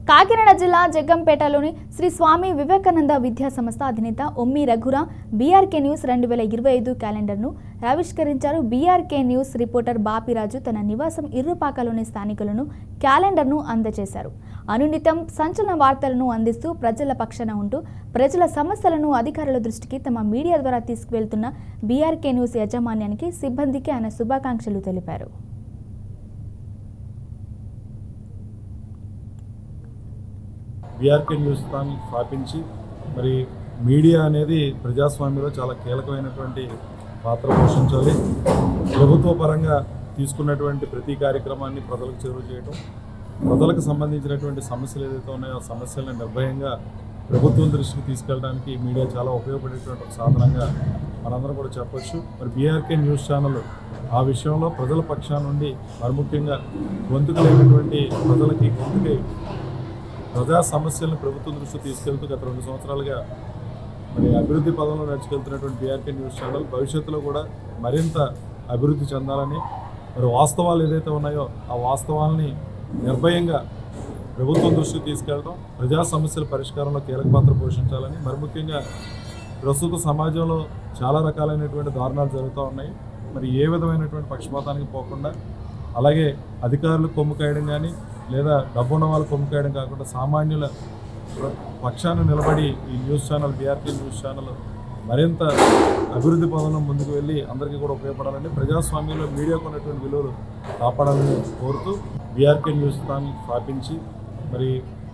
కాకినాడ జిల్లా జగ్గంపేటలోని శ్రీ స్వామి వివేకానంద విద్యా సంస్థ అధినేత ఒమ్మి రఘురా బీఆర్కే న్యూస్ 2025 క్యాలెండర్ను ఆవిష్కరించారు. బీఆర్కే న్యూస్ రిపోర్టర్ బాపిరాజు తన నివాసం ఇర్రుపాకలోని స్థానికులను క్యాలెండర్ను అందజేశారు. అనునితం సంచలన వార్తలను అందిస్తూ ప్రజల పక్షాన ఉంటూ ప్రజల సమస్యలను అధికారుల దృష్టికి తమ మీడియా ద్వారా తీసుకువెళ్తున్న బీఆర్కే న్యూస్ యాజమాన్యానికి సిబ్బందికి ఆయన శుభాకాంక్షలు తెలిపారు. బీఆర్కే న్యూస్ ఛానల్ స్థాపించి మరి మీడియా అనేది ప్రజాస్వామ్యంలో చాలా కీలకమైనటువంటి పాత్ర పోషించాలి. ప్రభుత్వ పరంగా తీసుకున్నటువంటి ప్రతి కార్యక్రమాన్ని ప్రజలకు చేరువ చేయడం, ప్రజలకు సంబంధించినటువంటి సమస్యలు ఏదైతే ఉన్నాయో ఆ సమస్యలను నిర్భయంగా ప్రభుత్వం దృష్టికి తీసుకెళ్ళడానికి మీడియా చాలా ఉపయోగపడేటువంటి ఒక సాధనంగా మనందరం కూడా చెప్పొచ్చు. మరి బీఆర్కే న్యూస్ ఛానల్ ఆ విషయంలో ప్రజల పక్షాన నుండి మరి ముఖ్యంగా గొంతుకు లేనటువంటి ప్రజలకి గొంతుకై ప్రజా సమస్యలను ప్రభుత్వం దృష్టికి తీసుకెళ్తూ గత 2 సంవత్సరాలుగా మరి అభివృద్ధి పదంలో నడుచుకెళ్తున్నటువంటి బీఆర్కే న్యూస్ ఛానల్ భవిష్యత్తులో కూడా మరింత అభివృద్ధి చెందాలని, మరి వాస్తవాలు ఏదైతే ఉన్నాయో ఆ వాస్తవాలని నిర్భయంగా ప్రభుత్వం దృష్టికి తీసుకెళ్ళడం, ప్రజా సమస్యల పరిష్కారంలో కీలక పాత్ర పోషించాలని, మరి ముఖ్యంగా ప్రస్తుత సమాజంలో చాలా రకాలైనటువంటి దారుణాలు జరుగుతూ ఉన్నాయి. మరి ఏ విధమైనటువంటి పక్షపాతానికి పోకుండా, అలాగే అధికారులు కొమ్ము కాయడం కానీ లేదా డబ్బున్న వాళ్ళు కొమ్ము కాయడం కాకుండా సామాన్యుల పక్షాన నిలబడి ఈ news channel BRK news channel మరింత అభివృద్ధి పదంలో ముందుకు వెళ్ళి అందరికీ కూడా ఉపయోగపడాలని, ప్రజాస్వామ్యంలో మీడియాకు ఉన్నటువంటి విలువలు కాపాడాలని కోరుతూ బీఆర్కే న్యూస్ ఛానల్ స్థాపించి మరి